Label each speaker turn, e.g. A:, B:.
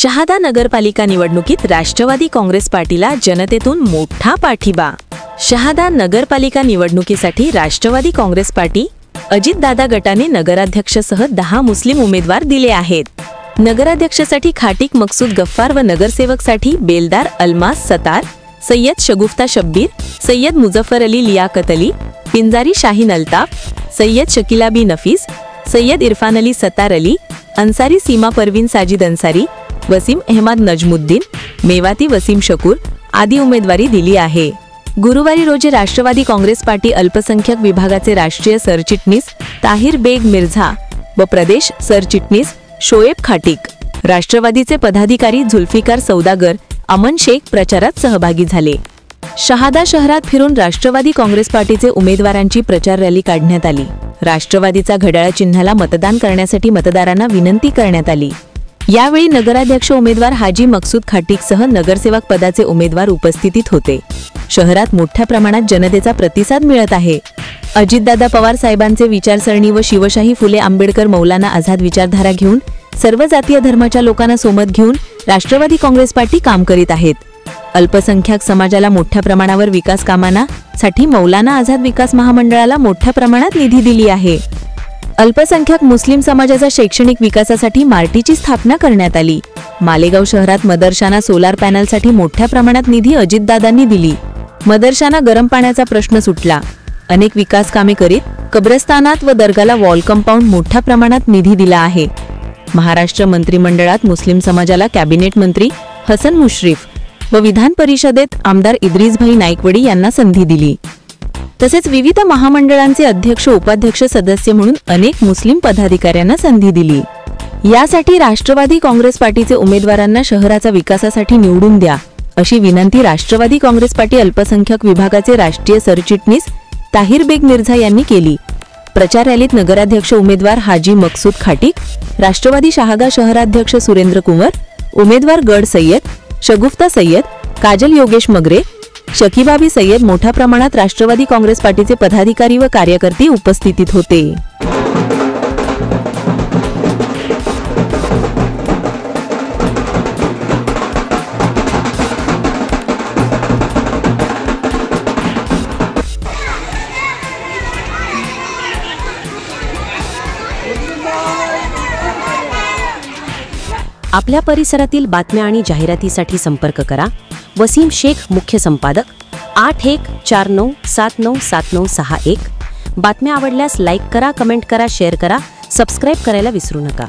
A: शहादा नगरपालिका निवडणुकीत राष्ट्रवादी काँग्रेस पार्टीला जनतेतून मोठा पाठिंबा। शहादा नगरपालिका निवडणुकीसाठी राष्ट्रवादी काँग्रेस पार्टी अजितदादा गटाने नगराध्यक्षसह 10 मुस्लिम उमेदवार दिले आहेत। नगराध्यक्षासाठी खाटिक मकसूद गफ्फार व नगरसेवकसाठी बेलदार अल्मास सतार, सय्यद शगुफ्ता शब्बीर, सय्यद मुझफ्फर अली लियाकत अली, पिंजारी शाहीन अल्ताफ, सय्यद शकीला बी नफीस, सय्यद इरफान अली सतार अली, अंसारी सीमा परवीन साजिद अंसारी, वसीम अहमद नजमुद्दीन, मेवाती वसीम शकूर आदी उमेदवारी दिली आहे। गुरुवारी रोजी राष्ट्रवादी काँग्रेस पार्टी अल्पसंख्याक विभागाचे राष्ट्रीय सरचिटणीस ताहिर बेग मिर्झा व प्रदेश सरचिटणीस शोएब खाटिक, राष्ट्रवादीचे पदाधिकारी जुल्फिकार सौदागर, अमन शेख प्रचारात सहभागी झाले। शहादा शहरात फिरून राष्ट्रवादी काँग्रेस पार्टीचे उमेदवारांची प्रचार रॅली काढण्यात आली। राष्ट्रवादीचा घड्याळ चिन्हाला मतदान करण्यासाठी मतदारांना विनंती करण्यात आली। यावेळी नगराध्यक्ष उमेदवार हाजी मकसूद खाटिकसह नगरसेवक पदाचे उमेदवार उपस्थित होते। शहरात मोठ्या प्रमाणात जनतेचा प्रतिसाद मिळत आहे। अजितदादा पवार साहेबांचे विचारसरणी व शिवशाही फुले आंबेडकर मौलाना आझाद विचारधारा घेऊन सर्व जातीय धर्माच्या लोकांना सोबत घेऊन राष्ट्रवादी काँग्रेस पार्टी काम करीत आहेत। अल्पसंख्याक समाजाला मोठ्या प्रमाणावर विकास कामांसाठी मौलाना आझाद विकास महामंडळाला मोठ्या प्रमाणात निधी दिली आहे। अल्पसंख्याक मुस्लिम समाजाच्या शैक्षणिक विकासासाठी मार्टीची स्थापना करण्यात आली। मालेगाव शहरात मदरशाना सोलार पॅनलसाठी मोठ्या प्रमाणात निधी अजितदादांनी दिली। मदरशाना गरम पाण्याचा प्रश्न सुटला। अनेक विकास कामे करीत कब्रस्तानात व दर्गाला वॉल कंपाऊंड मोठ्या प्रमाणात निधी दिला आहे। महाराष्ट्र मंत्रिमंडळात मुस्लिम समाजाला कॅबिनेट मंत्री हसन मुश्रीफ व विधान परिषदेत आमदार इद्रिसभाई नाईकवडी यांना संधी दिली। तसेच विविध महामंडळांचे अध्यक्ष उपाध्यक्ष सदस्य म्हणून अनेक मुस्लिम पदाधिकाऱ्यांना संधी दिली। यासाठी राष्ट्रवादी काँग्रेस पार्टीचे उमेदवारांना शहराच्या विकासासाठी निवडून द्या अशी विनंती राष्ट्रवादी काँग्रेस पार्टी अल्पसंख्याक विभागाचे राष्ट्रीय सरचिटणीस ताहिर बेग मिर्झा यांनी केली। प्रचार रॅलीत नगराध्यक्ष उमेदवार हाजी मकसूद खाटिक, राष्ट्रवादी शहादा शहराध्यक्ष सुरेंद्र कुंवर, उमेदवार गड सय्यद, शगुफ्ता सय्यद, काजल योगेश मगरे, शकीबाबी सय्यद मोठ्या प्रमाणात राष्ट्रवादी काँग्रेस पार्टीचे पदाधिकारी व कार्यकर्ते उपस्थित होते।
B: आपल्या परिसरातील बातम्या आणि जाहिरातीसाठी संपर्क करा वसीम शेख, मुख्य संपादक 8149797961। बातम्या आवडल्यास लाईक करा, कमेंट करा, शेअर करा, सबस्क्राईब करायला विसरू नका।